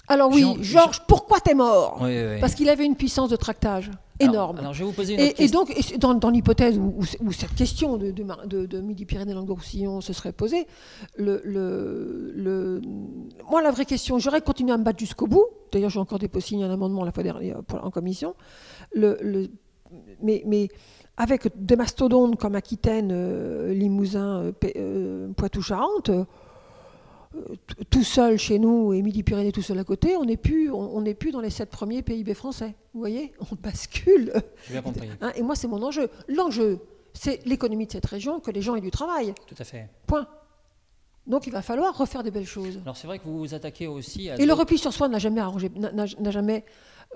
Alors oui, Georges, pourquoi t'es mort? Oui, oui. Parce qu'il avait une puissance de tractage énorme. Alors je vais vous poser une autre question. Et donc, dans l'hypothèse où cette question de Midi-Pyrénées-Languedoc-Roussillon se serait posée, moi, la vraie question, j'aurais continué à me battre jusqu'au bout. D'ailleurs, j'ai encore déposé un amendement la fois dernière en commission. Mais avec des mastodontes comme Aquitaine, Limousin, Poitou-Charentes, tout seul chez nous et Midi-Pyrénées tout seul à côté, on n'est plus dans les 7 premiers PIB français. Vous voyez, on bascule. J'ai bien compris. Et moi, c'est mon enjeu. L'enjeu, c'est l'économie de cette région, que les gens aient du travail. Tout à fait. Point. Donc, il va falloir refaire des belles choses. Alors, c'est vrai que vous vous attaquez aussi à... Et le repli sur soi n'a jamais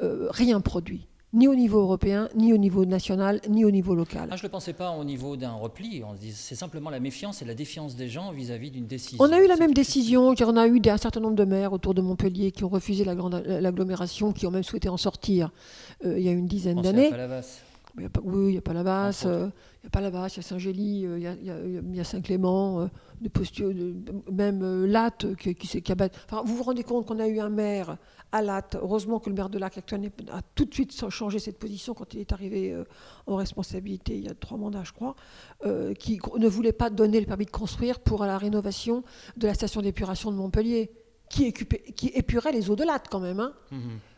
rien produit. Ni au niveau européen, ni au niveau national, ni au niveau local. Je ne le pensais pas au niveau d'un repli. C'est simplement la méfiance et la défiance des gens vis-à-vis d'une décision. On a eu la même décision. On a eu un certain nombre de maires autour de Montpellier qui ont refusé l'agglomération, qui ont même souhaité en sortir il y a une dizaine d'années. Il n'y a pas la Basse, il y a pas la Basse, il y a Saint-Gély, il y a Saint-Clément, même Latte qui s'est cabané. Enfin, vous vous rendez compte qu'on a eu un maire à Latte. Heureusement que le maire de Latte actuel a tout de suite changé cette position quand il est arrivé en responsabilité il y a 3 mandats, je crois, qui ne voulait pas donner le permis de construire pour la rénovation de la station d'épuration de Montpellier, qui épurait les eaux de Latte quand même. Hein.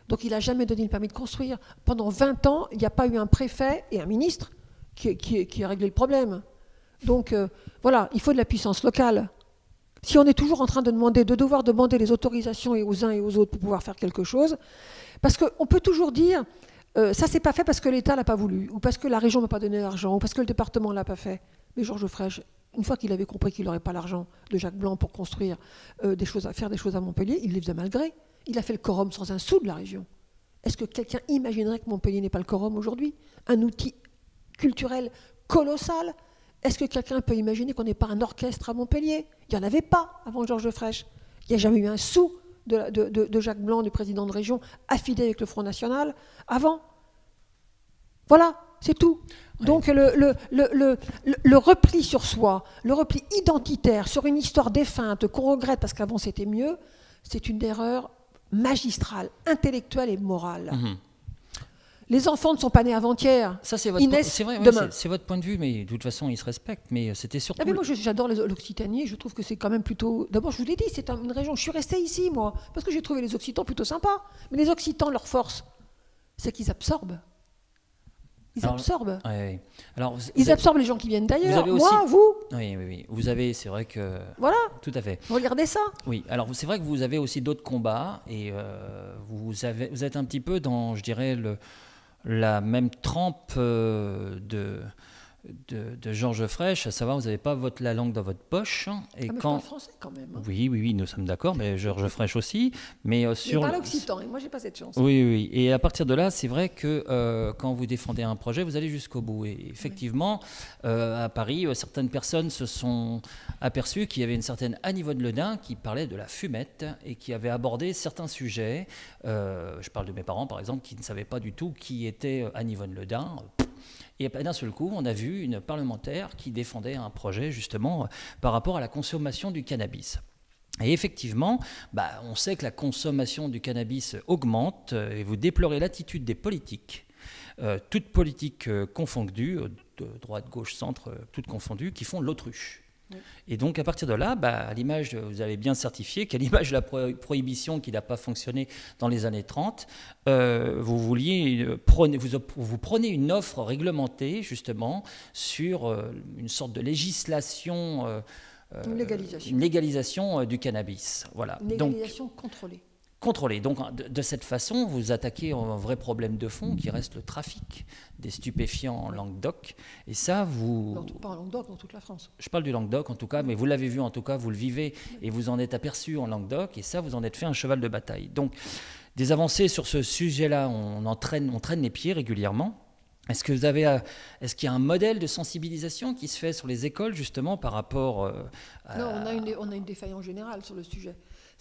Donc il n'a jamais donné le permis de construire. Pendant 20 ans, il n'y a pas eu un préfet et un ministre qui a réglé le problème. Donc voilà, il faut de la puissance locale. Si on est toujours en train de devoir demander les autorisations aux uns et aux autres pour pouvoir faire quelque chose, parce qu'on peut toujours dire ça c'est pas fait parce que l'État l'a pas voulu, ou parce que la région m'a pas donné l'argent, ou parce que le département l'a pas fait. Mais Georges Frêche, une fois qu'il avait compris qu'il n'aurait pas l'argent de Jacques Blanc pour construire faire des choses à Montpellier, il les faisait malgré. Il a fait le quorum sans un sou de la région. Est-ce que quelqu'un imaginerait que Montpellier n'est pas le quorum aujourd'hui? Un outil culturel colossal. Est-ce que quelqu'un peut imaginer qu'on n'ait pas un orchestre à Montpellier? Il n'y en avait pas avant Georges Frêche. Il n'y a jamais eu un sou de Jacques Blanc, du président de région, affidé avec le Front National avant. Voilà, c'est tout. Oui. Donc le repli sur soi, le repli identitaire sur une histoire défunte qu'on regrette parce qu'avant c'était mieux, c'est une erreur magistrale, intellectuelle et morale. Les enfants ne sont pas nés avant-hier. Ça, c'est votre, c'est votre point de vue, mais de toute façon, ils se respectent. Mais c'était surtout... mais moi, j'adore l'Occitanie. Je trouve que c'est quand même plutôt... D'abord, je vous l'ai dit, c'est une région... Je suis restée ici, moi, parce que j'ai trouvé les Occitans plutôt sympas. Mais les Occitans, leur force, c'est qu'ils absorbent. Ils absorbent. Ils absorbent les gens qui viennent d'ailleurs. Moi, vous. Oui. Vous avez, c'est vrai que... Voilà. Tout à fait. Regardez ça. Oui, alors c'est vrai que vous avez aussi d'autres combats. Et vous êtes un petit peu dans, je dirais, la même trempe de Georges Frêche, à savoir vous n'avez pas la langue dans votre poche. Et mais je parle français quand même. Hein. Oui, nous sommes d'accord, mais Georges Frêche aussi. Mais il parle occitan, et moi j'ai pas cette chance. Oui. Et à partir de là, c'est vrai que quand vous défendez un projet, vous allez jusqu'au bout. Et effectivement, à Paris, certaines personnes se sont aperçues qu'il y avait une certaine Anne-Yvonne Ledin qui parlait de la fumette et qui avait abordé certains sujets. Je parle de mes parents, par exemple, qui ne savaient pas du tout qui était Anne-Yvonne Ledin. Et d'un seul coup, on a vu une parlementaire qui défendait un projet justement par rapport à la consommation du cannabis. Et effectivement, on sait que la consommation du cannabis augmente et vous déplorez l'attitude des politiques, toutes politiques confondues, de droite, gauche, centre, toutes confondues, qui font l'autruche. Oui. Et donc à partir de là, à l'image, vous avez bien certifié qu'à l'image de la prohibition qui n'a pas fonctionné dans les années 30, vous prenez une offre réglementée justement sur une sorte de législation, une légalisation du cannabis. Voilà. Une légalisation contrôlée. Donc, de cette façon, vous attaquez un vrai problème de fond qui reste le trafic des stupéfiants en Languedoc. Et ça, vous... Non, pas en Languedoc, dans toute la France. Je parle du Languedoc, en tout cas, mais vous l'avez vu, en tout cas, vous le vivez et vous en êtes aperçu en Languedoc. Et ça, vous en êtes fait un cheval de bataille. Donc, des avancées sur ce sujet-là, on traîne les pieds régulièrement. Est-ce qu'il y a un modèle de sensibilisation qui se fait sur les écoles, justement, par rapport à... Non, on a une défaillance générale sur le sujet.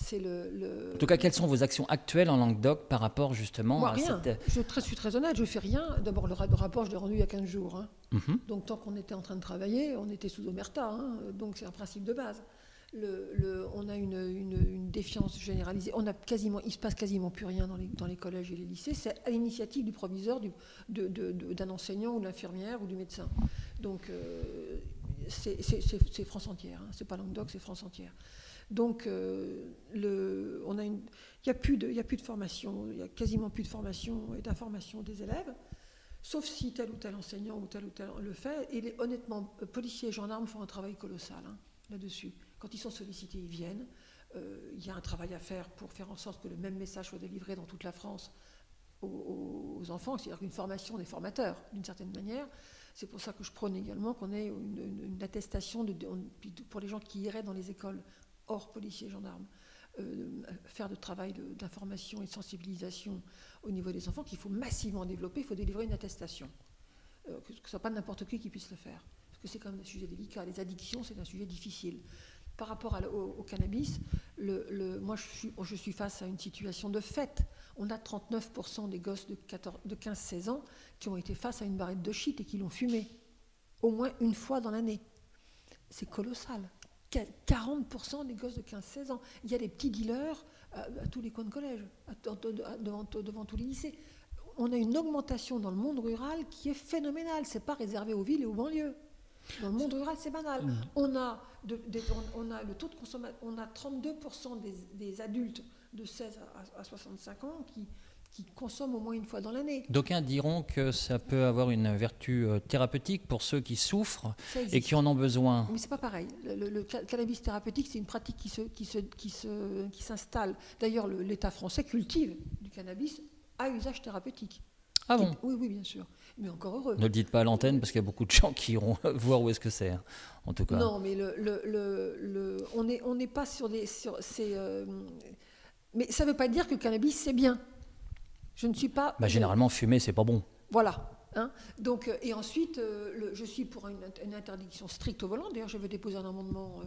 En tout cas, quelles sont vos actions actuelles en Languedoc par rapport justement à rien. cette... Je suis très honnête, je ne fais rien. D'abord, le rapport, je l'ai rendu il y a 15 jours. Hein. Donc, tant qu'on était en train de travailler, on était sous omerta. Hein. Donc, c'est un principe de base. On a une défiance généralisée. Il se passe quasiment plus rien dans les collèges et les lycées. C'est à l'initiative du proviseur, d'un enseignant ou de l'infirmière ou du médecin. Donc c'est France entière. Hein. C'est pas Languedoc, c'est France entière. Donc il n'y a plus de formation. Il y a quasiment plus de formation et d'information des élèves. Sauf si tel ou tel enseignant ou tel le fait. Et honnêtement, policiers et gendarmes font un travail colossal là-dessus. Quand ils sont sollicités, ils viennent. Il y a un travail à faire pour faire en sorte que le même message soit délivré dans toute la France aux enfants. C'est-à-dire qu'une formation des formateurs, d'une certaine manière. C'est pour ça que je prône également qu'on ait une attestation pour les gens qui iraient dans les écoles hors policiers et gendarmes. Faire de travail d'information et de sensibilisation au niveau des enfants qu'il faut massivement développer. Il faut délivrer une attestation. Que ce ne soit pas n'importe qui puisse le faire. Parce que c'est quand même un sujet délicat. Les addictions, c'est un sujet difficile. Par rapport au cannabis, moi je suis face à une situation de fait. On a 39% des gosses de 15-16 ans qui ont été face à une barrette de shit et qui l'ont fumé au moins une fois dans l'année. C'est colossal. 40% des gosses de 15-16 ans. Il y a des petits dealers à tous les coins de collège, devant tous les lycées. On a une augmentation dans le monde rural qui est phénoménale. C'est pas réservé aux villes et aux banlieues. Dans le monde rural, c'est banal. On a le taux de consommation, on a 32% des adultes de 16 à 65 ans qui consomment au moins une fois dans l'année. D'aucuns diront que ça peut avoir une vertu thérapeutique pour ceux qui souffrent et qui en ont besoin. Mais c'est pas pareil. Le cannabis thérapeutique, c'est une pratique qui s'installe. D'ailleurs, l'État français cultive du cannabis à usage thérapeutique. Ah bon ? Oui, bien sûr. Mais encore heureux. Ne le dites pas à l'antenne parce qu'il y a beaucoup de gens qui iront voir où est-ce que c'est, en tout cas. Non, mais on n'est pas sur ces... mais ça ne veut pas dire que le cannabis, c'est bien. Je ne suis pas... généralement, fumer, c'est pas bon. Voilà. Hein. Donc, et ensuite, je suis pour une interdiction stricte au volant. D'ailleurs, je vais déposer un amendement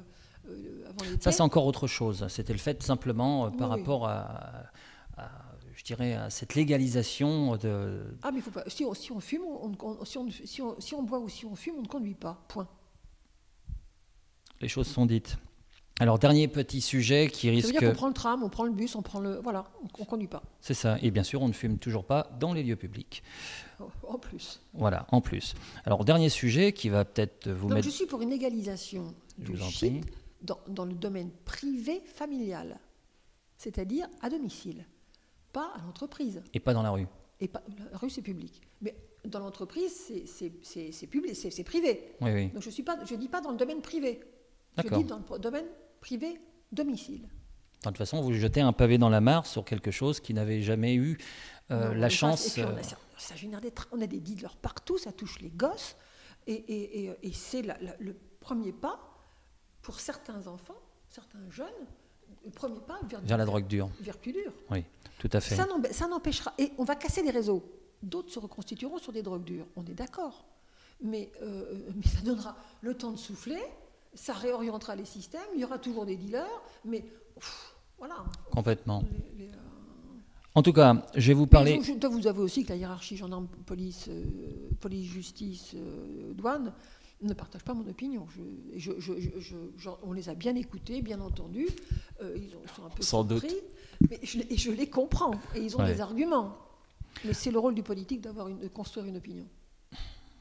avant l'été. Ça, c'est encore autre chose. C'était le fait simplement par rapport à je dirais, à cette légalisation de... Ah, mais il faut pas... Si on fume, si on boit ou si on fume, on ne conduit pas. Point. Les choses sont dites. Alors, dernier petit sujet qui risque... Ça veut dire qu'on prend le tram, on prend le bus, voilà, on ne conduit pas. C'est ça. Et bien sûr, on ne fume toujours pas dans les lieux publics. En plus. Voilà, en plus. Alors, dernier sujet qui va peut-être vous mettre... Je suis pour une égalisation du shit dans le domaine privé familial, c'est-à-dire à domicile. Pas à l'entreprise. Et pas dans la rue. La rue, c'est public. Mais dans l'entreprise, c'est public, c'est privé. Oui. Donc je ne dis pas dans le domaine privé. D'accord. Je dis dans le domaine privé, domicile. De toute façon, vous jetez un pavé dans la mare sur quelque chose qui n'avait jamais eu la chance... Ça génère on a des dealers partout, ça touche les gosses. Et c'est le premier pas pour certains enfants, certains jeunes, le premier pas vers la drogue dure. Vers plus dur. Oui, tout à fait. Ça n'empêchera. Et on va casser des réseaux. D'autres se reconstitueront sur des drogues dures. On est d'accord. Mais ça donnera le temps de souffler. Ça réorientera les systèmes. Il y aura toujours des dealers. Mais voilà. Complètement. En tout cas, je vais vous parler... Vous avez aussi que la hiérarchie gendarme, police, justice, douane ne partage pas mon opinion. On les a bien écoutés, bien entendus. Ils sont un peu sans surpris, doute. Mais je les comprends. Et ils ont des arguments. Mais c'est le rôle du politique de construire une opinion.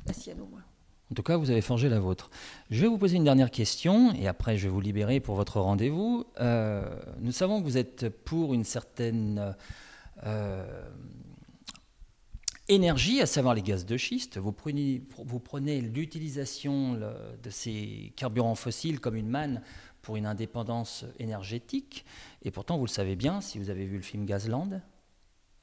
La sienne, au moins. En tout cas, vous avez forgé la vôtre. Je vais vous poser une dernière question, et après je vais vous libérer pour votre rendez-vous. Nous savons que vous êtes pour une certaine... énergie, à savoir les gaz de schiste. Vous prenez l'utilisation de ces carburants fossiles comme une manne pour une indépendance énergétique. Et pourtant, vous le savez bien, si vous avez vu le film Gazland,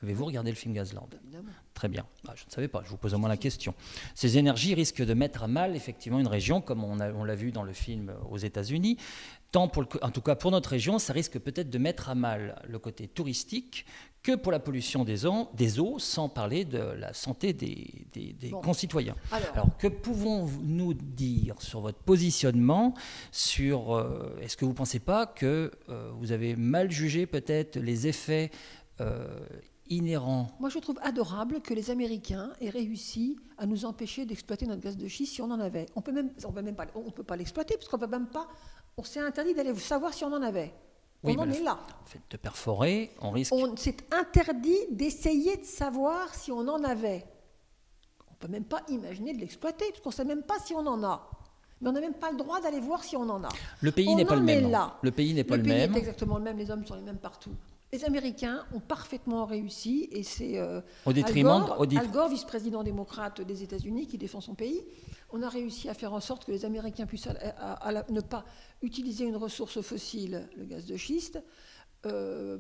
avez-vous regardé le film Gazland ? Évidemment. Très bien. Je ne savais pas, je vous pose au moins la question. Ces énergies risquent de mettre à mal effectivement une région, comme on l'a vu dans le film aux États-Unis. En tout cas, pour notre région, ça risque peut-être de mettre à mal le côté touristique que pour la pollution des eaux, sans parler de la santé des concitoyens. Alors, que pouvons-nous dire sur votre positionnement sur... est-ce que vous ne pensez pas que vous avez mal jugé peut-être les effets inhérents? Moi, je trouve adorable que les Américains aient réussi à nous empêcher d'exploiter notre gaz de schiste si on en avait. On peut pas l'exploiter, parce qu'on ne peut même pas on s'est interdit d'aller savoir si on en avait. On en est là. En fait, de perforer, on risque... On s'est interdit d'essayer de savoir si on en avait. On ne peut même pas imaginer de l'exploiter, parce qu'on ne sait même pas si on en a. Mais on n'a même pas le droit d'aller voir si on en a. Le pays n'est pas le même. Le pays n'est pas le même. Le pays est exactement le même, les hommes sont les mêmes partout. Les Américains ont parfaitement réussi, et c'est Al Gore, vice-président démocrate des États-Unis, qui défend son pays. On a réussi à faire en sorte que les Américains puissent ne pas utiliser une ressource fossile, le gaz de schiste,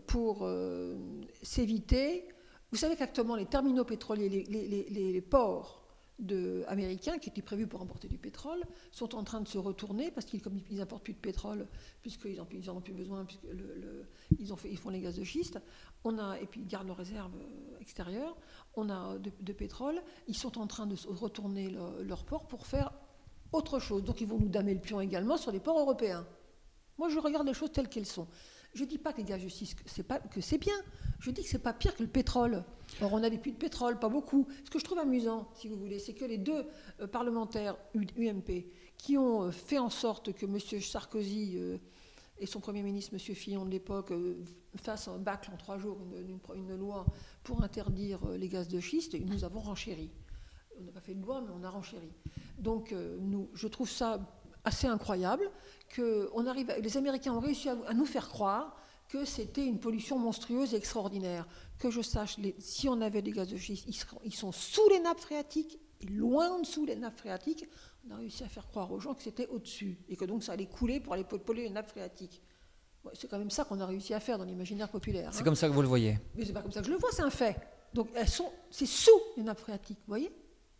pour s'éviter... Vous savez qu'actuellement, les terminaux pétroliers, les ports américains, qui étaient prévus pour emporter du pétrole, sont en train de se retourner, parce qu'ils n'importent plus de pétrole, puisqu'ils n'en ont plus besoin, puisqu'ils font les gaz de schiste, et puis ils gardent leurs réserves extérieures, on a de pétrole, ils sont en train de retourner leurs ports pour faire autre chose. Donc ils vont nous damer le pion également sur les ports européens. Moi, je regarde les choses telles qu'elles sont. Je ne dis pas que les gaz de schiste, que c'est bien. Je dis que ce n'est pas pire que le pétrole. Or, on a des puits de pétrole, pas beaucoup. Ce que je trouve amusant, si vous voulez, c'est que les deux parlementaires UMP qui ont fait en sorte que M. Sarkozy et son Premier ministre, M. Fillon de l'époque, fassent un bâcle en 3 jours, une loi pour interdire les gaz de schiste, et nous avons renchéri. On n'a pas fait de loi, mais on a renchéri. Donc, je trouve ça assez incroyable que les Américains ont réussi à nous faire croire que c'était une pollution monstrueuse et extraordinaire. Que je sache, si on avait des gaz de schiste, ils sont sous les nappes phréatiques, et loin en dessous des nappes phréatiques. On a réussi à faire croire aux gens que c'était au-dessus, et que donc ça allait couler pour aller polluer les nappes phréatiques. Ouais, c'est quand même ça qu'on a réussi à faire dans l'imaginaire populaire. C'est comme ça que vous le voyez. Mais c'est pas comme ça que je le vois, c'est un fait. Donc c'est sous les nappes phréatiques, vous voyez ?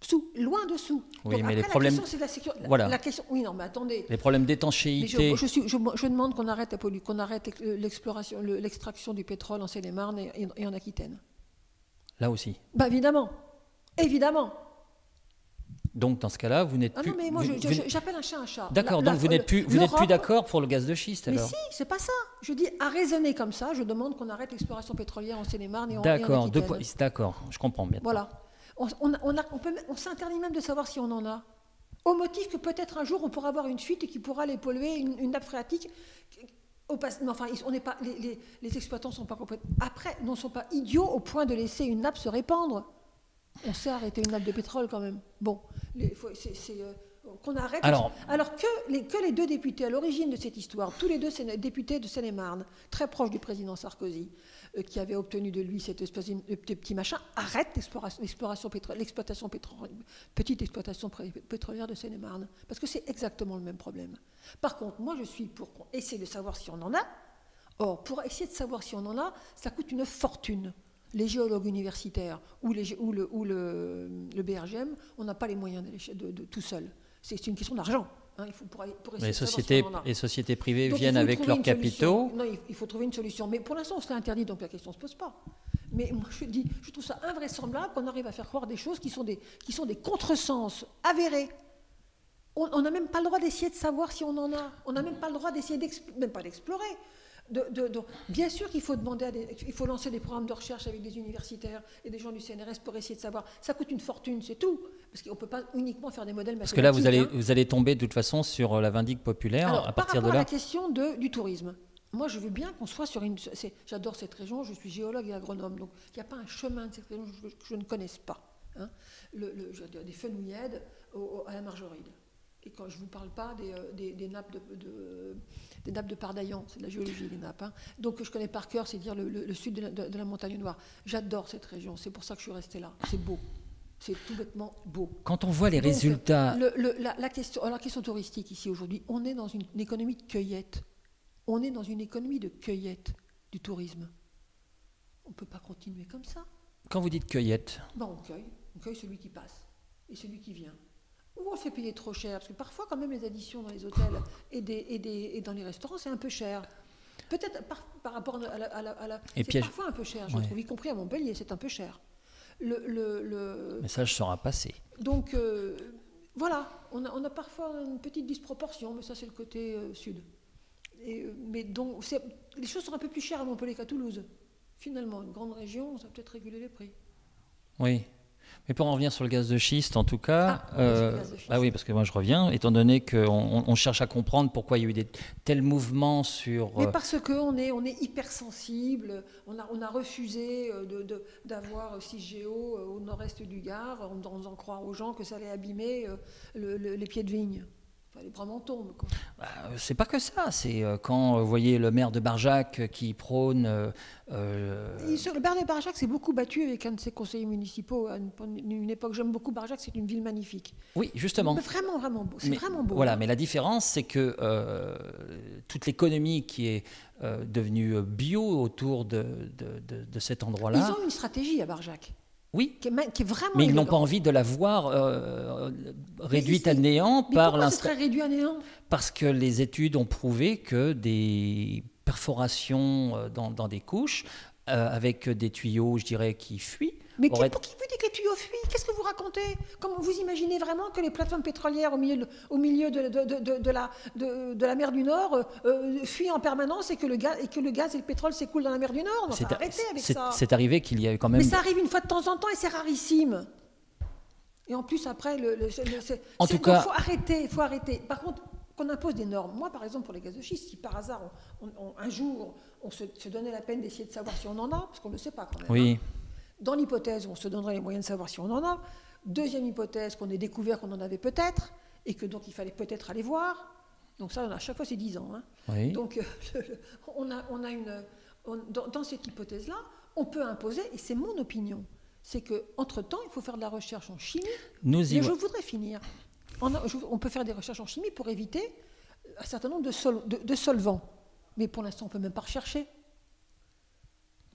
Sous, loin dessous. Oui, donc, mais après, les problèmes... La question, c'est la sécurité. Voilà. La question... Oui, non, mais attendez. Les problèmes d'étanchéité... Je demande qu'on arrête l'extraction du pétrole en Seine-et-Marne et en Aquitaine. Là aussi. Bah, évidemment. Évidemment. Donc, dans ce cas-là, vous n'êtes plus... Ah non, mais moi, j'appelle un chat un chat. D'accord, donc vous n'êtes plus d'accord pour le gaz de schiste, alors? Mais si, c'est pas ça. Je dis, à raisonner comme ça, je demande qu'on arrête l'exploration pétrolière en Seine-et-Marne et en Aquitaine. D'accord, je comprends bien. Voilà. On s'interdit même de savoir si on en a. Au motif que peut-être un jour, on pourra avoir une fuite et qui pourra les polluer, une nappe phréatique. Mais enfin, les exploitants sont pas ne sont pas idiots au point de laisser une nappe se répandre. On sait arrêter une nappe de pétrole quand même. Bon, qu'on arrête. Alors que les deux députés à l'origine de cette histoire, tous les deux députés de Seine-et-Marne, très proches du président Sarkozy, qui avait obtenu de lui cette espèce de petit machin, arrête petite exploitation pétrolière de Seine-et-Marne. Parce que c'est exactement le même problème. Par contre, moi je suis pour essayer de savoir si on en a. Or, pour essayer de savoir si on en a, ça coûte une fortune. Les géologues universitaires ou le BRGM, on n'a pas les moyens de tout seul. C'est une question d'argent. Hein, il faut pour essayer les sociétés privées viennent avec leurs capitaux. Non, il faut trouver une solution. Mais pour l'instant, on se l'a interdit, donc la question ne se pose pas. Mais moi, je trouve ça invraisemblable qu'on arrive à faire croire des choses qui sont des contresens avérés. On n'a même pas le droit d'essayer de savoir si on en a. On n'a même pas le droit d'essayer même pas d'explorer. Bien sûr qu'il faut il faut lancer des programmes de recherche avec des universitaires et des gens du CNRS pour essayer de savoir. Ça coûte une fortune, c'est tout. Parce qu'on ne peut pas uniquement faire des modèles mathématiques. Parce que là, vous allez tomber de toute façon sur la vindicte populaire. Alors, à partir par rapport de là. À la question du tourisme, moi je veux bien qu'on soit sur une... J'adore cette région, je suis géologue et agronome, donc il n'y a pas un chemin de cette région que je ne connaisse pas. Hein. Des fenouillèdes à la Margeride. Et quand je ne vous parle pas des nappes des nappes de Pardaillan, c'est de la géologie, les nappes. Hein. Donc je connais par cœur, c'est dire le sud de la Montagne Noire. J'adore cette région, c'est pour ça que je suis restée là. C'est beau, c'est tout bêtement beau. Quand on voit les résultats... La question touristique ici aujourd'hui, on est dans une économie de cueillette. On est dans une économie de cueillette du tourisme. On ne peut pas continuer comme ça. Quand vous dites cueillette... On cueille celui qui passe et celui qui vient. Ou on fait payer trop cher, parce que parfois, quand même, les additions dans les hôtels et dans les restaurants, c'est un peu cher. Peut-être par rapport à la c'est parfois un peu cher, je trouve, y compris à Montpellier, c'est un peu cher. Le message sera passé. Donc, voilà, on a parfois une petite disproportion, mais ça, c'est le côté sud. Mais donc, les choses sont un peu plus chères à Montpellier qu'à Toulouse. Finalement, une grande région, ça va peut-être réguler les prix. Oui. Mais pour en revenir sur le gaz de schiste, en tout cas, oui, parce que moi je reviens, étant donné qu'on cherche à comprendre pourquoi il y a eu tels mouvements sur... Mais parce qu'on est hypersensible, on a refusé d'avoir Cigéo au nord-est du Gard, en faisant croire aux gens que ça allait abîmer les pieds de vigne. Enfin, les bras m'en tombent, quoi. C'est pas que ça, c'est quand vous voyez le maire de Barjac qui prône... Le maire de Barjac s'est beaucoup battu avec un de ses conseillers municipaux à une époque. J'aime beaucoup Barjac, c'est une ville magnifique. Oui, justement. Mais vraiment, vraiment beau. C'est vraiment beau. Voilà, mais la différence, c'est que toute l'économie qui est devenue bio autour de cet endroit-là... Ils ont une stratégie à Barjac. Oui, qui est vraiment mais ils élégant. n'ont pas envie de la voir réduite à néant par pourquoi ce serait réduit à néant ? Parce que les études ont prouvé que des perforations dans des couches, avec des tuyaux, je dirais, qui fuient... Mais pour qui vous dit que les tuyaux fuient ? Qu'est-ce que vous racontez ? Comment vous imaginez vraiment que les plateformes pétrolières au milieu de la mer du Nord fuient en permanence et que le gaz et le pétrole s'écoulent dans la mer du Nord ? On va arrêter avec ça. C'est arrivé qu'il y a eu quand même... Mais ça arrive une fois de temps en temps et c'est rarissime. Et en plus, après, en tout cas... il faut arrêter. Par contre, qu'on impose des normes. Moi, par exemple, pour les gaz de schiste, si par hasard, un jour, on se donnait la peine d'essayer de savoir si on en a, parce qu'on ne le sait pas quand même. Oui. Dans l'hypothèse où on se donnerait les moyens de savoir si on en a, deuxième hypothèse qu'on ait découvert qu'on en avait peut-être, et que donc il fallait peut-être aller voir. Donc ça, à chaque fois, c'est 10 ans. Hein. Oui. Donc dans cette hypothèse-là, on peut imposer, et c'est mon opinion, c'est qu'entre-temps, il faut faire de la recherche en chimie. Je voudrais finir. On peut faire des recherches en chimie pour éviter un certain nombre de solvants. Mais pour l'instant, on ne peut même pas rechercher.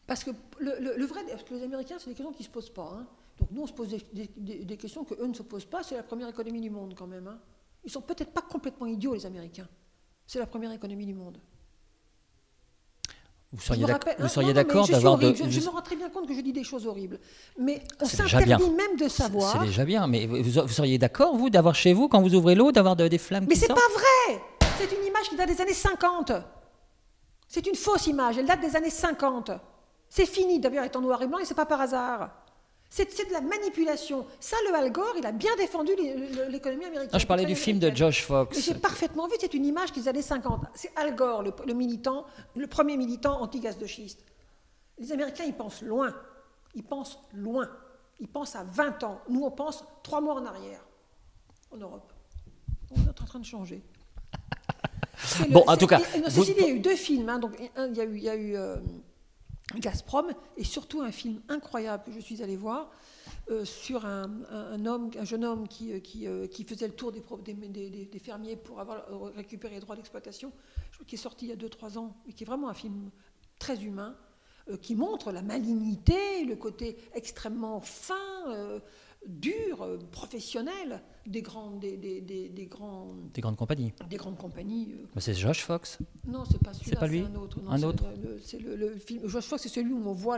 Parce que parce que les Américains, c'est des questions qui ne se posent pas. Hein. Donc nous, on se pose des questions qu'eux ne se posent pas. C'est la première économie du monde, quand même. Hein. Ils ne sont peut-être pas complètement idiots, les Américains. C'est la première économie du monde. Vous seriez d'accord d'avoir... Je me rends très bien compte que je dis des choses horribles. Mais on s'interdit même de savoir... C'est déjà bien. Mais vous seriez d'accord, vous, d'avoir chez vous, quand vous ouvrez l'eau, d'avoir des flammes qui sortent ? Mais c'est pas vrai ! C'est une image qui date des années 50. C'est une fausse image. Elle date des années 50. C'est fini, d'ailleurs, est en noir et blanc, et c'est pas par hasard. C'est de la manipulation. Ça, le Al Gore, il a bien défendu l'économie américaine. Ah, je parlais du film de Josh Fox. J'ai parfaitement vu, c'est une image des années 50. C'est Al Gore, le premier militant anti-gaz de schiste. Les Américains, ils pensent loin. Ils pensent loin. Ils pensent à 20 ans. Nous, on pense 3 mois en arrière, en Europe. On est en train de changer. En tout cas... Ceci dit, il y a eu 2 films. Hein, donc, il y a eu Gazprom, et surtout un film incroyable que je suis allée voir sur un jeune homme qui faisait le tour des fermiers pour avoir récupéré les droits d'exploitation, qui est sorti il y a 2-3 ans, et qui est vraiment un film très humain, qui montre la malignité, le côté extrêmement fin, dur, professionnel des grandes compagnies. Des grandes compagnies. C'est Josh Fox. Non, c'est pas celui-là. C'est pas lui. C'est un autre. Non, un autre. C'est le film. Josh Fox, c'est celui où on voit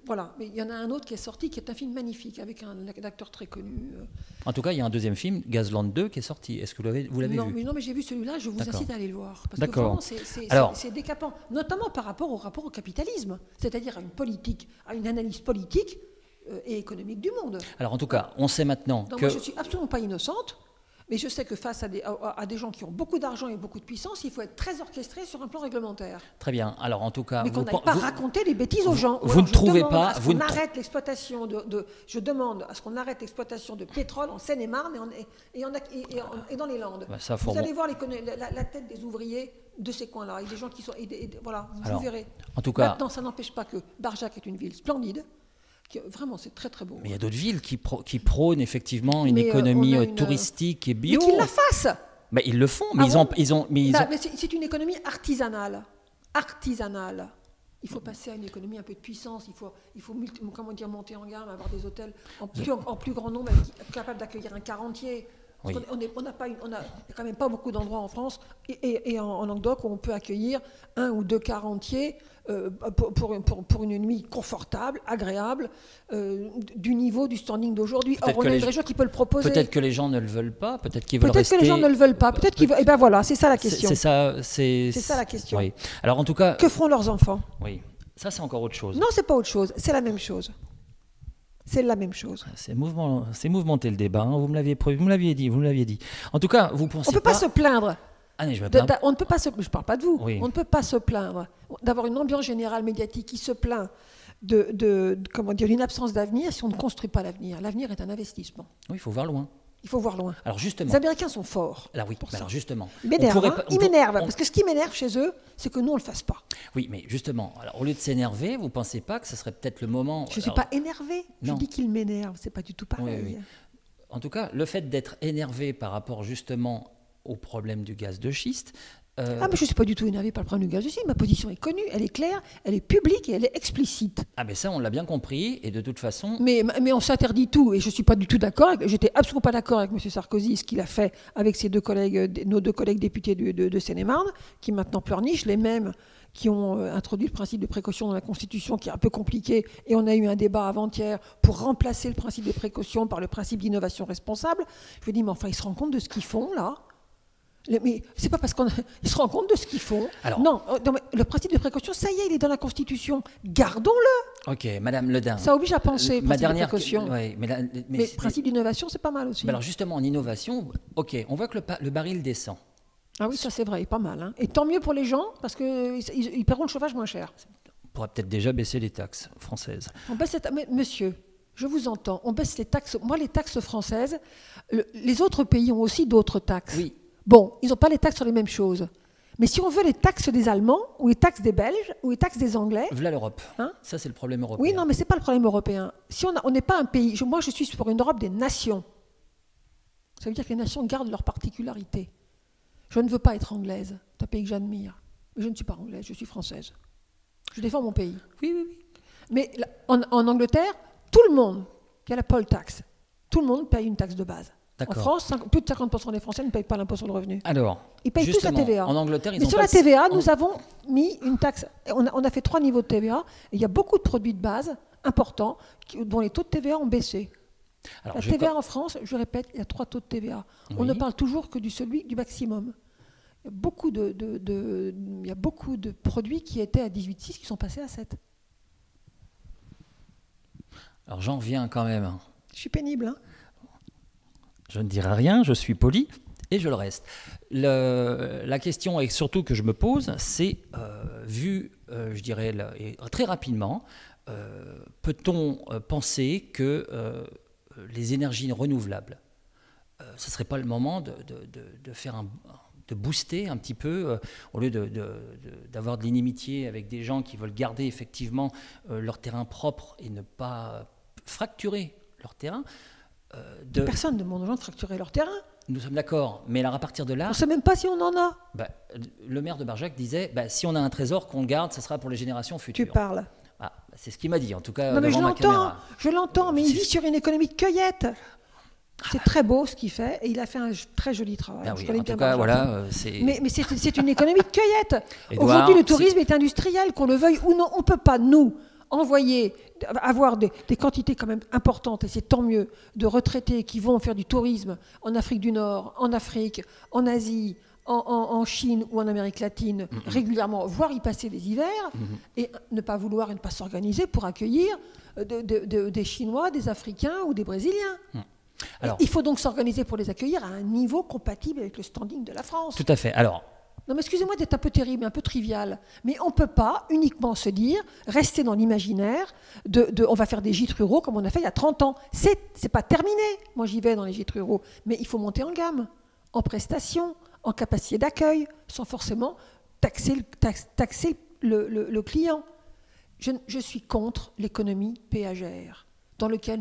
voilà. Mais il y en a un autre qui est sorti, qui est un film magnifique avec un acteur très connu. En tout cas, il y a un deuxième film, Gazland 2, qui est sorti. Est-ce que vous l'avez vu ? Non, mais j'ai vu celui-là. Je vous incite à aller le voir. Parce D'accord. que c'est décapant, notamment par rapport au capitalisme, c'est-à-dire à une politique, à une analyse politique et économique du monde. Alors en tout cas, on sait maintenant que... Moi, je ne suis absolument pas innocente, mais je sais que face à des gens qui ont beaucoup d'argent et beaucoup de puissance, il faut être très orchestré sur un plan réglementaire. Très bien. Alors en tout cas... Mais qu'on n'aille pas raconter des bêtises aux gens. Vous ne trouvez pas... Je demande à ce qu'on arrête l'exploitation de pétrole en Seine-et-Marne et dans les Landes. Vous allez voir la tête des ouvriers de ces coins-là, et des gens qui sont... voilà, vous verrez. En tout cas... Maintenant, ça n'empêche pas que Barjac est une ville splendide. Vraiment, c'est très très beau. Mais il y a d'autres villes qui prônent effectivement une économie touristique et bio. Mais qu'ils la fassent. Mais ils le font. Mais c'est une économie artisanale. Il faut passer à une économie un peu de puissance. Il faut monter en gamme, avoir des hôtels en plus grand nombre, capables d'accueillir un quarantier. Oui. On n'a quand même pas beaucoup d'endroits en France et en Languedoc où on peut accueillir 1 ou 2 quarantiers pour une nuit confortable, agréable, du niveau du standing d'aujourd'hui. Or, on a une région qui peut le proposer. Peut-être que les gens ne le veulent pas, peut-être qu'ils veulent rester... Peut-être que les gens ne le veulent pas, peut-être qu'ils veulent... Et ben voilà, c'est ça la question. C'est ça la question. Oui. Alors en tout cas... Que feront leurs enfants ? Oui, ça c'est encore autre chose. Non, c'est pas autre chose, c'est la même chose. C'est la même chose. C'est mouvementé le débat. Hein. Vous me l'aviez dit. En tout cas, vous pensez on peut pas se plaindre. Ah, on ne peut pas je parle pas de vous. Oui. On ne peut pas se plaindre d'avoir une ambiance générale médiatique qui se plaint d'une absence d'avenir si on ne construit pas l'avenir. L'avenir est un investissement. Oui, il faut voir loin. Il faut voir loin. Alors justement, les Américains sont forts. Là, oui. Alors justement, ils m'énervent. Parce que ce qui m'énerve chez eux, c'est que nous on le fasse pas. Oui, mais justement, alors, au lieu de s'énerver, vous pensez pas que ce serait peut-être le moment? Je suis pas énervée. Je dis qu'ils m'énervent. C'est pas du tout pareil. Oui. En tout cas, le fait d'être énervé par rapport justement au problème du gaz de schiste. Ah, mais je ne suis pas du tout énervé par le problème du gaz de schiste. Ma position est connue, elle est claire, elle est publique et elle est explicite. Ah, mais ça, on l'a bien compris. Et de toute façon. Mais on s'interdit tout. Et je ne suis pas du tout d'accord. J'étais absolument pas d'accord avec M. Sarkozy, ce qu'il a fait avec ses nos deux collègues députés de Seine-et-Marne, qui maintenant pleurnichent, les mêmes qui ont introduit le principe de précaution dans la Constitution, qui est un peu compliqué. Et on a eu un débat avant-hier pour remplacer le principe de précaution par le principe d'innovation responsable. Je me dis, mais enfin, ils se rendent compte de ce qu'ils font, là? Mais c'est pas parce qu'ils se rendent compte de ce qu'ils font. Alors, non, le principe de précaution, ça y est, il est dans la Constitution. Gardons-le. Ok, Madame Ledin. Ça oblige à penser. Ma dernière précaution. Mais principe d'innovation, c'est pas mal aussi. Alors justement, en innovation, ok, on voit que le baril descend. Ah oui, ça c'est vrai, pas mal. Hein. Et tant mieux pour les gens, parce qu'ils paieront le chauffage moins cher. On pourrait peut-être déjà baisser les taxes françaises. Mais monsieur, je vous entends, on baisse les taxes. Moi, les taxes françaises, les autres pays ont aussi d'autres taxes. Oui. Bon, ils n'ont pas les taxes sur les mêmes choses. Mais si on veut les taxes des Allemands, ou les taxes des Belges, ou les taxes des Anglais... Voilà l'Europe. Hein, ça, c'est le problème européen. Oui, non, mais ce n'est pas le problème européen. Si on n'est pas un pays... Moi, je suis pour une Europe des nations. Ça veut dire que les nations gardent leurs particularités. Je ne veux pas être anglaise. C'est un pays que j'admire. Mais je ne suis pas anglaise, je suis française. Je défends mon pays. Oui. Mais en Angleterre, tout le monde qui a la poll tax, tout le monde paye une taxe de base. En France, plus de 50% des Français ne payent pas l'impôt sur le revenu. Alors, ils payent tous la TVA. En Angleterre, mais sur la TVA, nous avons mis une taxe. On a fait 3 niveaux de TVA. Et il y a beaucoup de produits de base importants dont les taux de TVA ont baissé. Alors, la TVA en France, je répète, il y a 3 taux de TVA. Oui. On ne parle toujours que celui du maximum. Il y a beaucoup de produits qui étaient à 18,6 qui sont passés à 7. Alors j'en reviens quand même. Je suis pénible, hein. Je ne dirai rien, je suis poli et je le reste. La question et surtout que je me pose, c'est, je dirais, et très rapidement, peut-on penser que les énergies renouvelables, ce ne serait pas le moment de booster un petit peu, au lieu d'avoir de l'inimitié avec des gens qui veulent garder effectivement leur terrain propre et ne pas fracturer leur terrain. Personne ne demande aux gens de fracturer leur terrain. Nous sommes d'accord, mais alors à partir de là... On ne sait même pas si on en a. Le maire de Barjac disait, si on a un trésor qu'on garde, ça sera pour les générations futures. Tu parles. C'est ce qu'il m'a dit, en tout cas, non, mais devant ma caméra. Je l'entends, mais il vit sur une économie de cueillette. C'est très beau ce qu'il fait, et il a fait un très joli travail. En tout cas, voilà, mais c'est une économie de cueillette. Aujourd'hui, le tourisme est industriel, qu'on le veuille ou non. On ne peut pas, nous, avoir des quantités quand même importantes, et c'est tant mieux, de retraités qui vont faire du tourisme en Afrique du Nord, en Afrique, en Asie, en Chine ou en Amérique latine régulièrement, voire y passer des hivers, et ne pas vouloir et ne pas s'organiser pour accueillir des Chinois, des Africains ou des Brésiliens. Alors, il faut donc s'organiser pour les accueillir à un niveau compatible avec le standing de la France. Tout à fait. Alors, non, mais excusez-moi d'être un peu terrible, un peu trivial, mais on ne peut pas uniquement se dire, rester dans l'imaginaire, on va faire des gîtes ruraux comme on a fait il y a 30 ans. C'est pas terminé. Moi, j'y vais dans les gîtes ruraux. Mais il faut monter en gamme, en prestations, en capacité d'accueil, sans forcément taxer le client. Je suis contre l'économie péagère, dans lequel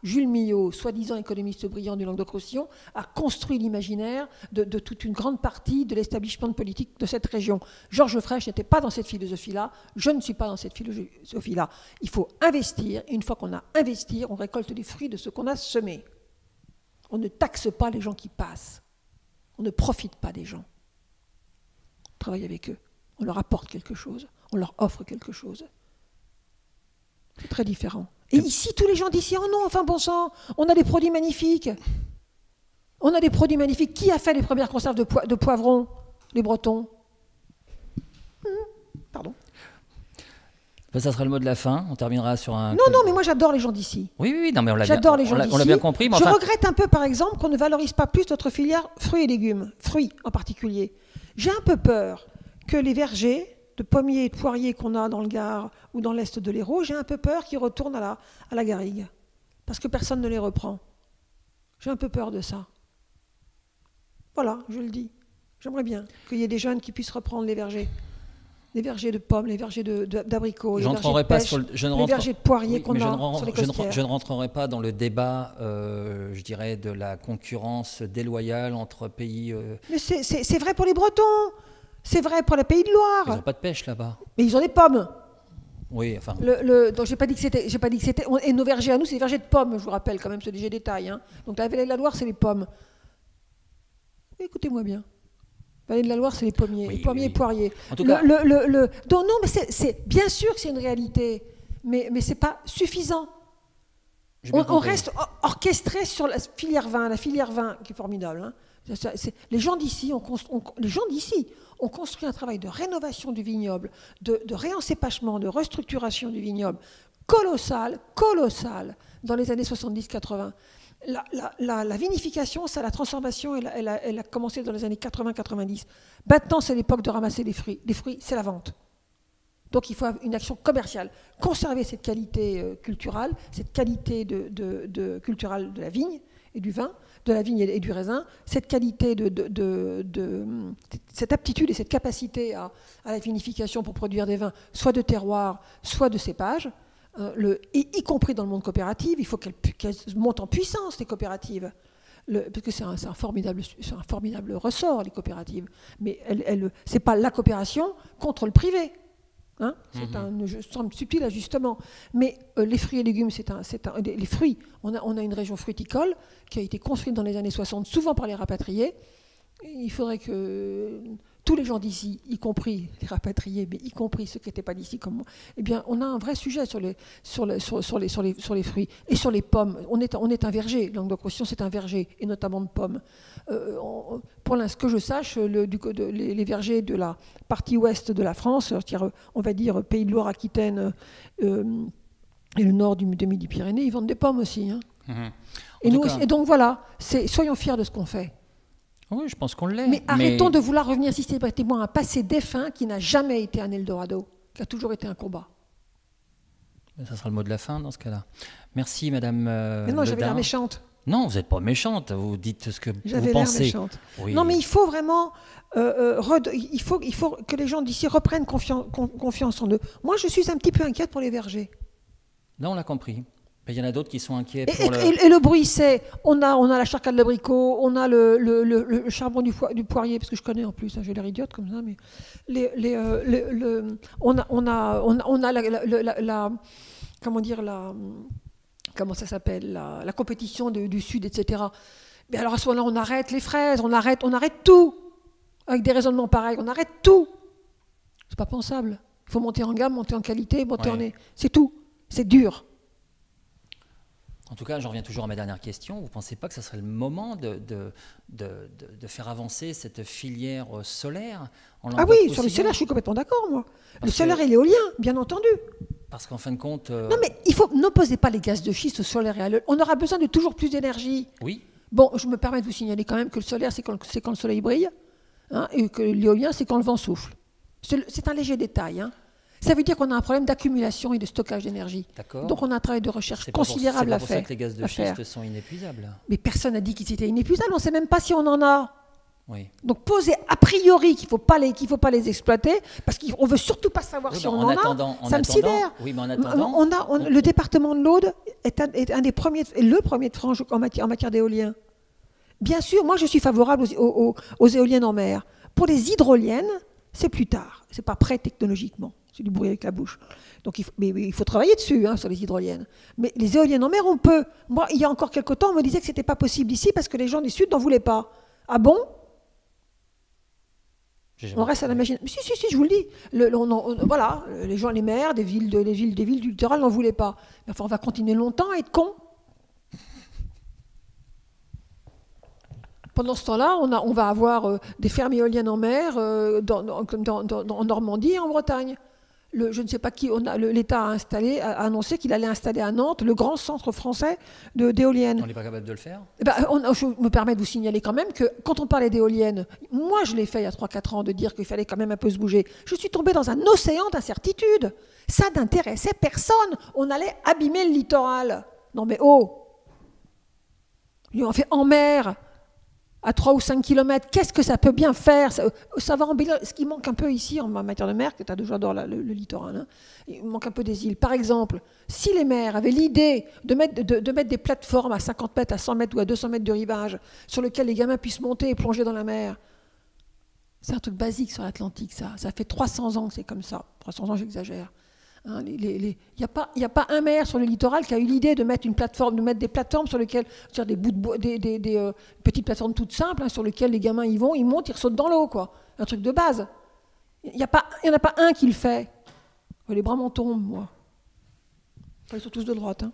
Jules Millot, soi-disant économiste brillant du Languedoc-Roussillon, a construit l'imaginaire de toute une grande partie de l'établissement politique de cette région. Georges Frêche n'était pas dans cette philosophie-là, je ne suis pas dans cette philosophie-là. Il faut investir, et une fois qu'on a investi, on récolte les fruits de ce qu'on a semé. On ne taxe pas les gens qui passent. On ne profite pas des gens. On travaille avec eux. On leur apporte quelque chose. On leur offre quelque chose. C'est très différent. Et ici, tous les gens d'ici, oh non, enfin bon sang, on a des produits magnifiques. On a des produits magnifiques. Qui a fait les premières conserves de poivrons? Les Bretons. Pardon. Ça sera le mot de la fin. On terminera sur un... Non, mais moi j'adore les gens d'ici. Oui, non, mais j'adore les gens d'ici. On l'a bien compris. Je regrette un peu, par exemple, qu'on ne valorise pas plus notre filière fruits et légumes, fruits en particulier. J'ai un peu peur que les vergers de pommiers et de poiriers qu'on a dans le Gard ou dans l'est de l'Hérault, j'ai un peu peur qu'ils retournent à la garrigue. Parce que personne ne les reprend. J'ai un peu peur de ça. Voilà, je le dis. J'aimerais bien qu'il y ait des jeunes qui puissent reprendre les vergers. Les vergers de pommes, les vergers d'abricots, les vergers de pêche, les vergers de poiriers qu'on a sur les costières. Je ne rentrerai pas dans le débat, je dirais, de la concurrence déloyale entre pays... Mais c'est vrai pour les Bretons, c'est vrai pour les pays de Loire. Ils n'ont pas de pêche là-bas. Mais ils ont des pommes. Oui, enfin... Donc j'ai pas dit que c'était... Et nos vergers à nous, c'est les vergers de pommes, je vous rappelle quand même, ce léger détail. Hein. Donc la vallée de la Loire, c'est les pommes. Écoutez-moi bien. Vallée de la Loire, c'est les pommiers, et poiriers. En tout cas... Donc, non, mais bien sûr que c'est une réalité, mais ce n'est pas suffisant. On reste orchestré sur la filière vin qui est formidable. Hein. Les gens d'ici ont construit un travail de rénovation du vignoble, de réencépagement, de restructuration du vignoble colossal dans les années 70-80. La vinification, la transformation, elle a commencé dans les années 80-90. Maintenant, c'est l'époque de ramasser les fruits. Les fruits, c'est la vente. Donc, il faut avoir une action commerciale. Conserver cette qualité culturelle, cette qualité culturelle de la vigne et du vin, de la vigne et du raisin, cette qualité cette aptitude et cette capacité à la vinification pour produire des vins, soit de terroir, soit de cépage. Y compris dans le monde coopératif, il faut qu'elles montent en puissance, les coopératives. Parce que c'est un formidable ressort, les coopératives. Mais ce n'est pas la coopération contre le privé. Hein, c'est un subtil ajustement. Mais les fruits et légumes, les fruits, on a une région fruiticole qui a été construite dans les années 60, souvent par les rapatriés. Il faudrait que tous les gens d'ici, y compris les rapatriés, mais y compris ceux qui n'étaient pas d'ici comme moi, eh bien, on a un vrai sujet sur les fruits et sur les pommes. On est un verger. Languedoc-Roussillon, c'est un verger, et notamment de pommes. Pour l'instant, que je sache, les vergers de la partie ouest de la France, on va dire Pays de Loire, Aquitaine et le nord du Midi-Pyrénées, ils vendent des pommes aussi. Hein. Et donc voilà, soyons fiers de ce qu'on fait. Oui, je pense qu'on l'est. Mais arrêtons de vouloir revenir systématiquement à un passé défunt qui n'a jamais été un Eldorado, qui a toujours été un combat. Ça sera le mot de la fin dans ce cas-là. Merci, Madame. Mais non, j'avais l'air méchante. Non, vous n'êtes pas méchante. Vous dites ce que vous pensez. J'avais l'air méchante. Oui. Non, mais il faut vraiment, il faut que les gens d'ici reprennent confiance en eux. Moi, je suis un petit peu inquiète pour les vergers. Là, on l'a compris. Il y en a d'autres qui sont inquiets pour et le bruit, c'est on a la charcade d'abricot, on a le charbon du poirier, parce que je connais en plus, hein, j'ai l'air idiote comme ça, mais on a la comment ça s'appelle, la compétition du Sud, etc. Mais alors à ce moment-là, on arrête les fraises, on arrête tout, avec des raisonnements pareils, on arrête tout. C'est pas pensable. Il faut monter en gamme, monter en qualité, c'est tout. C'est dur. En tout cas, j'en reviens toujours à ma dernière question. Vous ne pensez pas que ce serait le moment de faire avancer cette filière solaire en Ah oui, sur le solaire, je suis complètement d'accord, moi. Le solaire et l'éolien, bien entendu. Parce qu'en fin de compte... Non, mais n'opposez pas les gaz de schiste au solaire et à l'éolien. On aura besoin de toujours plus d'énergie. Oui. Bon, je me permets de vous signaler quand même que le solaire, c'est quand le soleil brille, hein, et que l'éolien, c'est quand le vent souffle. C'est un léger détail, hein. Ça veut dire qu'on a un problème d'accumulation et de stockage d'énergie. Donc on a un travail de recherche considérable à faire. C'est pour ça que les gaz de schiste sont inépuisables. Mais personne n'a dit qu'ils étaient inépuisables, on ne sait même pas si on en a. Oui. Donc poser a priori qu'il ne faut pas les exploiter, parce qu'on ne veut surtout pas savoir si on en a, ça me sidère. Oui, mais en attendant... Le département de l'Aude est un des premiers, le premier de France en matière d'éolien. Bien sûr, moi je suis favorable aux éoliennes en mer. Pour les hydroliennes, c'est plus tard, ce n'est pas prêt technologiquement. C'est du bruit avec la bouche. Donc il faut travailler dessus, hein, sur les hydroliennes. Mais les éoliennes en mer, on peut. Moi, il y a encore quelque temps, on me disait que ce n'était pas possible ici parce que les gens du Sud n'en voulaient pas. Ah bon? On reste à l'imagination. Si, je vous le dis. Voilà, les gens, les maires des villes du littoral n'en voulaient pas. Mais enfin, on va continuer longtemps à être cons. Pendant ce temps-là, on va avoir des fermes éoliennes en mer en Normandie et en Bretagne. je ne sais pas qui, l'État a annoncé qu'il allait installer à Nantes le grand centre français d'éoliennes. On n'est pas capable de le faire? Je me permets de vous signaler quand même que quand on parlait d'éoliennes, moi je l'ai fait il y a 3-4 ans de dire qu'il fallait quand même un peu se bouger. Je suis tombée dans un océan d'incertitudes. Ça n'intéressait personne. On allait abîmer le littoral. Non mais oh, ils ont fait en mer. À 3 ou 5 km, qu'est-ce que ça peut bien faire? Ça va embellir. Ce qui manque un peu ici en matière de mer, que tu as déjà dans le littoral, hein, il manque un peu des îles. Par exemple, si les maires avaient l'idée de mettre des plateformes à 50 mètres, à 100 mètres ou à 200 mètres de rivage, sur lesquelles les gamins puissent monter et plonger dans la mer, c'est un truc basique sur l'Atlantique, ça. Ça fait 300 ans que c'est comme ça. 300 ans, j'exagère. Il n'y a pas un maire sur le littoral qui a eu l'idée de mettre des plateformes sur lesquelles, des petites plateformes toutes simples, hein, sur lesquelles les gamins y vont, ils montent, ils sautent dans l'eau, quoi. Un truc de base. Il n'y en a pas un qui le fait. Les bras m'en tombent, moi. Enfin, ils sont tous de droite. Hein.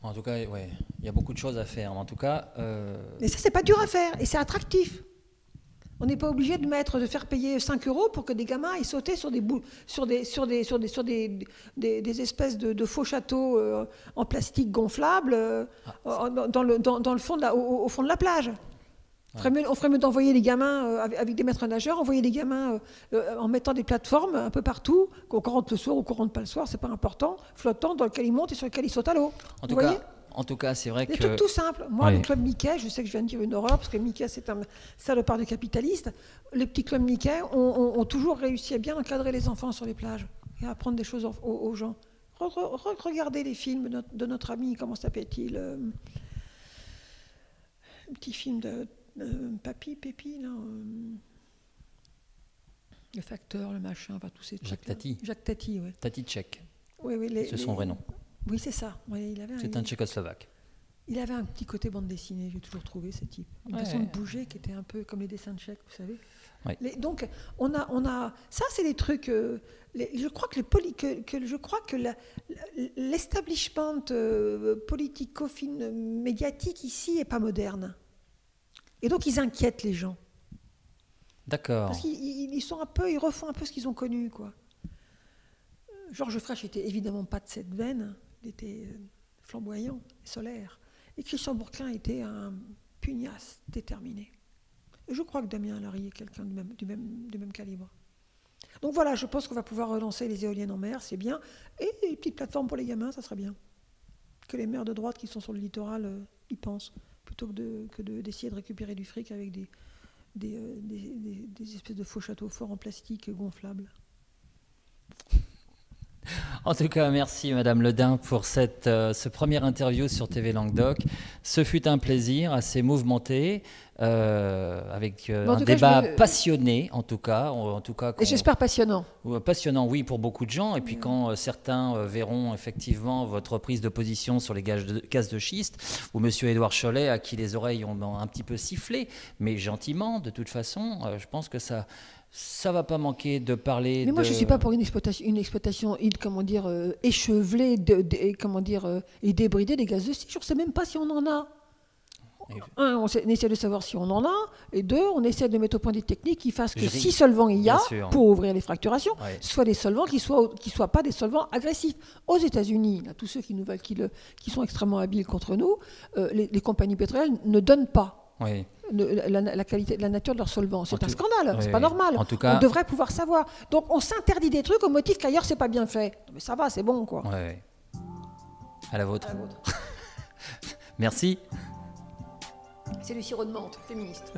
En tout cas, ouais, il y a beaucoup de choses à faire. En tout cas, mais ça, c'est pas dur à faire et c'est attractif. On n'est pas obligé de faire payer 5 € pour que des gamins aillent sauter sur des espèces de faux châteaux en plastique gonflable au fond de la plage. On ferait mieux d'envoyer les gamins avec des maîtres nageurs, envoyer les gamins en mettant des plateformes un peu partout, qu'on rentre le soir ou qu'on rentre pas le soir, c'est pas important, flottant, dans lequel ils montent et sur lequel ils sautent à l'eau. En tout cas, c'est vrai que... Des trucs tout simples. Moi, le club Mickey, je sais que je viens de dire une horreur, parce que Mickey, c'est un salopard de capitaliste. Les petits clubs Mickey ont toujours réussi à bien encadrer les enfants sur les plages et à apprendre des choses aux gens. Regardez les films de notre ami, comment s'appelle-t-il un petit film de Pépi, là. Le facteur, le machin, enfin tous ces trucs. Jacques Tati. Jacques Tati, oui. Tati Tchèque. Oui, c'est son vrai nom. Oui, c'est ça. Ouais, c'est un Tchécoslovaque. Il avait un petit côté bande dessinée, j'ai toujours trouvé ce type. Une façon de bouger qui était un peu comme les dessins de Tchèques, vous savez. Ouais. Donc, on a... Ça, c'est des trucs... je crois que l'establishment politico-médiatique ici n'est pas moderne. Et donc, ils inquiètent les gens. D'accord. Parce qu'ils refont un peu ce qu'ils ont connu, quoi. Georges Frêche n'était évidemment pas de cette veine. Il était flamboyant et solaire. Et Christian Bourquin était un pugnace déterminé. Et je crois que Damien Larry est quelqu'un du même calibre. Donc voilà, je pense qu'on va pouvoir relancer les éoliennes en mer, c'est bien. Et les petites plateformes pour les gamins, ça serait bien. Que les maires de droite qui sont sur le littoral y pensent, plutôt que d'essayer de récupérer du fric avec des espèces de faux châteaux forts en plastique gonflables. En tout cas, merci Madame Ledin pour ce premier interview sur TV Languedoc. Ce fut un plaisir assez mouvementé, avec un débat passionné en tout cas. Et j'espère passionnant. Passionnant, oui, pour beaucoup de gens. Et puis quand certains verront effectivement votre prise de position sur les gaz de schiste, ou Monsieur Édouard Chollet, à qui les oreilles ont un petit peu sifflé, mais gentiment, de toute façon, je pense que ça va pas manquer de parler. Mais moi, je ne suis pas pour une exploitation échevelée et débridée des gaz de schiste. Je ne sais même pas si on en a. Un, on essaie de savoir si on en a, et deux, on essaie de mettre au point des techniques qui fassent que si solvants il y a pour ouvrir les fracturations, soit des solvants qui soient pas des solvants agressifs. Aux États-Unis, tous ceux qui sont extrêmement habiles contre nous, les compagnies pétrolières ne donnent pas. Oui. La qualité, la nature de leur solvant. C'est un scandale, c'est pas oui. normal. En tout cas, on devrait pouvoir savoir. Donc on s'interdit des trucs au motif qu'ailleurs c'est pas bien fait. Mais ça va, c'est bon, quoi. Ouais. À la vôtre. Merci. C'est le sirop de menthe féministe.